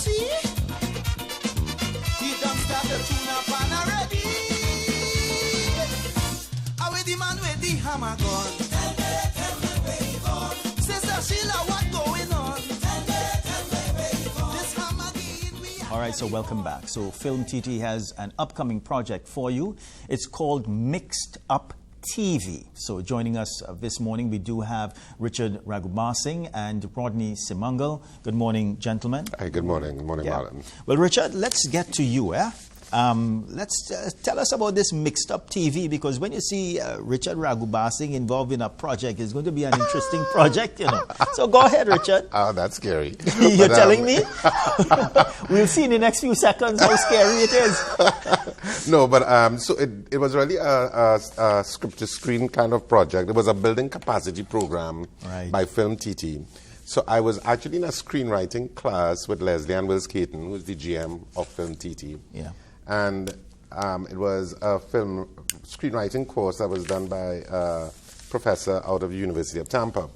see? He done start the tune up and already. I with the man with the hammer gun. Tell me where you gone. Sister Sheila, what going on? Tell me where you gone. This hammer again. All right, so welcome back. So FilmTT has an upcoming project for you. It's called Mixed Up TV. So joining us this morning, we do have Richard Ragoobarsingh and Rodney Seemungal. Good morning, gentlemen. Hey, good morning. Good morning, Martin. Well, Richard, let's get to you. Let's tell us about this Mixed Up TV, because when you see Richard Ragoobarsingh involved in a project, it's going to be an interesting project, you know. So go ahead, Richard. Oh, that's scary. You're telling me? We'll see in the next few seconds how scary it is. No, but so it was really a script-to-screen kind of project. It was a building capacity program by FilmTT. So I was actually in a screenwriting class with Leslie and Wills Caton, who's the GM of FilmTT. Yeah. And it was a film screenwriting course that was done by a professor out of the University of Tampa.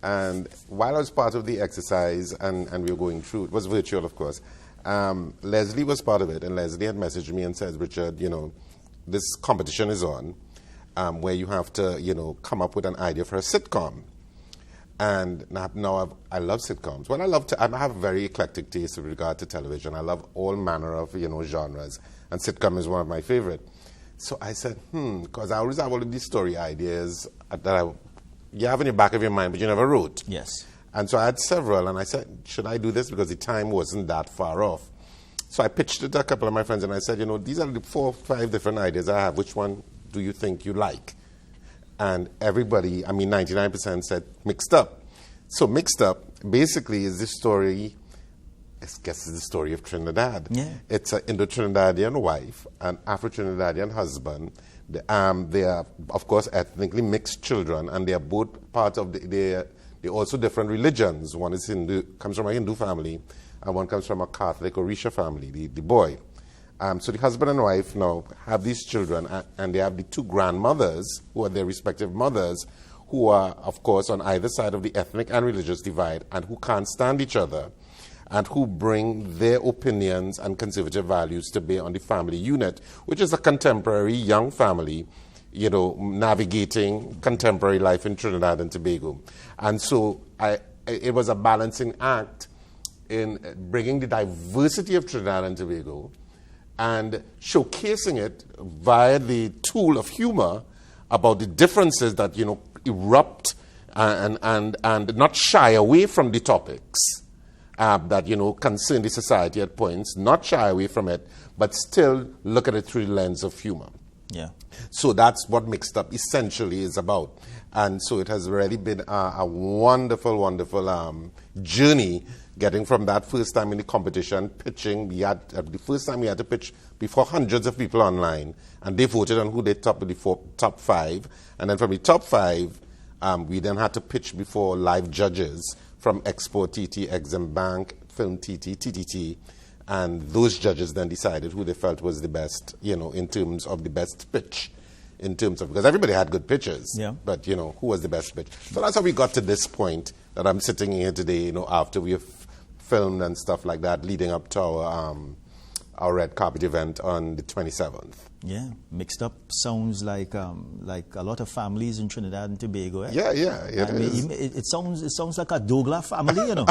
And while I was part of the exercise and we were going through, it was virtual, of course, Leslie was part of it. And Leslie had messaged me and said, Richard, you know, this competition is on where you have to, you know, come up with an idea for a sitcom. And now I love sitcoms. Well, I have a very eclectic taste with regard to television. I love all manner of, you know, genres, and sitcom is one of my favorite. So I said, because I always have all of these story ideas that you have in the back of your mind, but you never wrote. Yes. And so I had several, and I said, should I do this? Because the time wasn't that far off. So I pitched it to a couple of my friends, and I said, you know, these are the 4 or 5 different ideas I have. Which one do you think you like? And everybody, 99% said Mixed Up. So Mixed Up basically is the story, I guess it's the story of Trinidad. Yeah. It's an Indo-Trinidadian wife, an Afro-Trinidadian husband. They are, of course, ethnically mixed children, and they are both part of they're also different religions. One is comes from a Hindu family, and one comes from a Catholic Orisha family, the boy. So the husband and wife now have these children, and they have the 2 grandmothers, who are their respective mothers, who are, of course, on either side of the ethnic and religious divide, and who can't stand each other, and who bring their opinions and conservative values to bear on the family unit, which is a contemporary young family, you know, navigating contemporary life in Trinidad and Tobago. And so it was a balancing act in bringing the diversity of Trinidad and Tobago and showcasing it via the tool of humor about the differences that, you know, erupt and not shy away from the topics that, you know, concern the society at points, not shy away from it, but still look at it through the lens of humor. Yeah. So that's what Mixed Up essentially is about. And so it has really been a wonderful, wonderful journey getting from that first time in the competition, pitching. The first time we had to pitch before hundreds of people online, and they voted on who they top with the top 5. And then from the top 5, we then had to pitch before live judges from Export TT, Exim Bank, FilmTT, TTT, and those judges then decided who they felt was the best, you know, in terms of the best pitch. Because everybody had good pitches, but, you know, who was the best pitch? So that's how we got to this point that I'm sitting here today, you know, after we have filmed and stuff like that, leading up to our red carpet event on the 27th. Yeah, Mixed Up sounds like a lot of families in Trinidad and Tobago. Eh? Yeah, it sounds like a Douglas family, you know.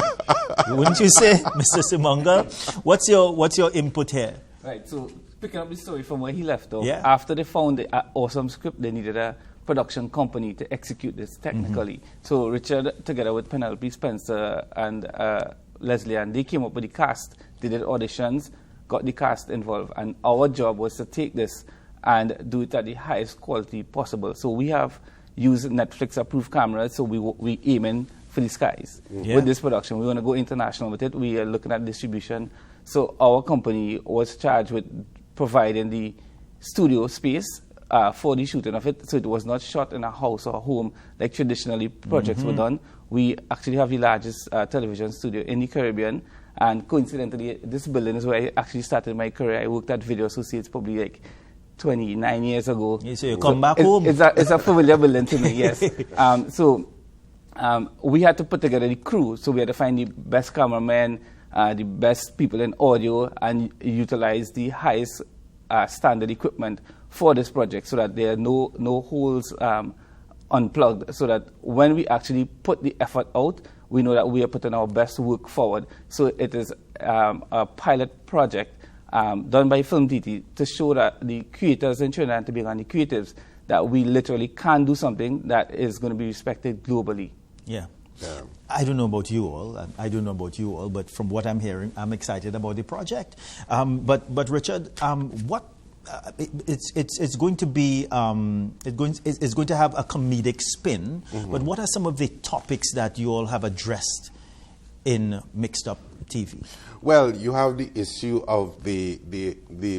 Wouldn't you say, Mr. Seemungal? What's your input here? Right, so picking up the story from where he left off, after they found the awesome script, they needed a production company to execute this technically. So Richard, together with Penelope Spencer and Leslie, and they came up with the cast. They did auditions, got the cast involved, and our job was to take this and do it at the highest quality possible. So we have used Netflix-approved cameras, so we aiming for the skies with this production. We want to go international with it. We are looking at distribution. So our company was charged with providing the studio space for the shooting of it. So it was not shot in a house or a home like traditionally projects were done. We actually have the largest television studio in the Caribbean. And coincidentally, this building is where I actually started my career. I worked at Video Associates probably like 29 years ago. So you come back home? It's a familiar building to me, yes. So we had to put together the crew. So we had to find the best cameramen, the best people in audio, and utilize the highest standard equipment for this project, so that there are no holes unplugged, so that when we actually put the effort out, we know that we are putting our best work forward. So it is a pilot project done by FilmTT to show that the creators in Trinidad and Tobago and the creatives that we literally can do something that is going to be respected globally. Yeah. I don't know about you all, but from what I'm hearing, I'm excited about the project. But Richard, what it's going to be it's going to have a comedic spin. Mm-hmm. But what are some of the topics that you all have addressed in Mixed Up TV? Well, you have the issue of the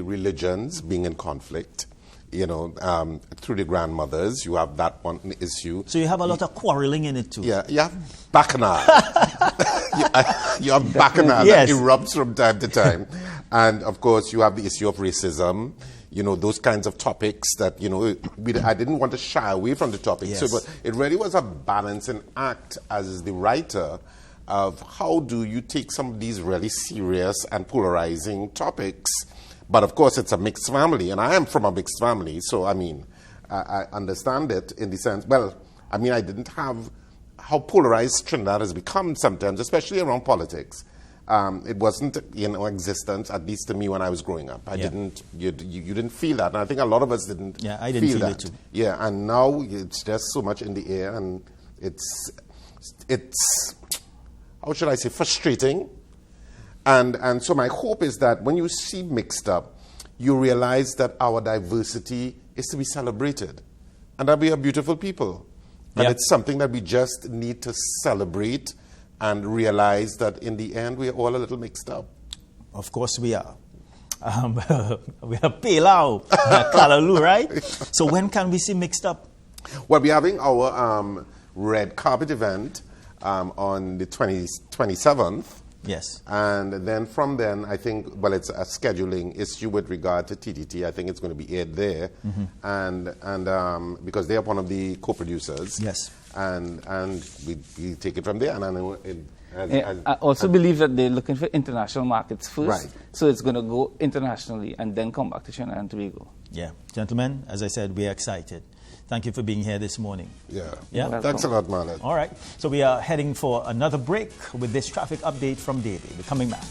religions being in conflict. You know, through the grandmothers, you have that one issue. So you have a lot of quarreling in it too. Yeah, you have bacchanal. you have bacchanal that erupts from time to time. And of course, you have the issue of racism. You know, those kinds of topics that, you know, I didn't want to shy away from the topic. Yes. So, but it really was a balancing act as the writer of how do you take some of these really serious and polarizing topics. But of course, it's a mixed family, and I am from a mixed family, so I mean, I understand it in the sense, well, I mean, I didn't have how polarized Trinidad has become sometimes, especially around politics. It wasn't in existence, at least to me when I was growing up. I didn't, you didn't feel that, and I think a lot of us didn't I didn't feel that. It too. Yeah, and now it's just so much in the air, and it's how should I say, frustrating. And so my hope is that when you see Mixed Up, you realize that our diversity is to be celebrated and that we are beautiful people. And it's something that we just need to celebrate and realize that in the end, we are all a little mixed up. Of course we are. We are Pelau, Kalalu, right? So when can we see Mixed Up? Well, we're having our red carpet event on the 27th. Yes. And then from then, I think, well, it's a scheduling issue with regard to TTT. I think it's going to be aired there. Mm-hmm. And because they are one of the co-producers. Yes. And we take it from there. And I also believe that they're looking for international markets first. Right. So it's going to go internationally and then come back to Trinidad and Tobago. Yeah. Gentlemen, as I said, we're excited. Thank you for being here this morning. Yeah. Thanks a lot, Marlon. All right. So we are heading for another break with this traffic update from Davey. We're coming back.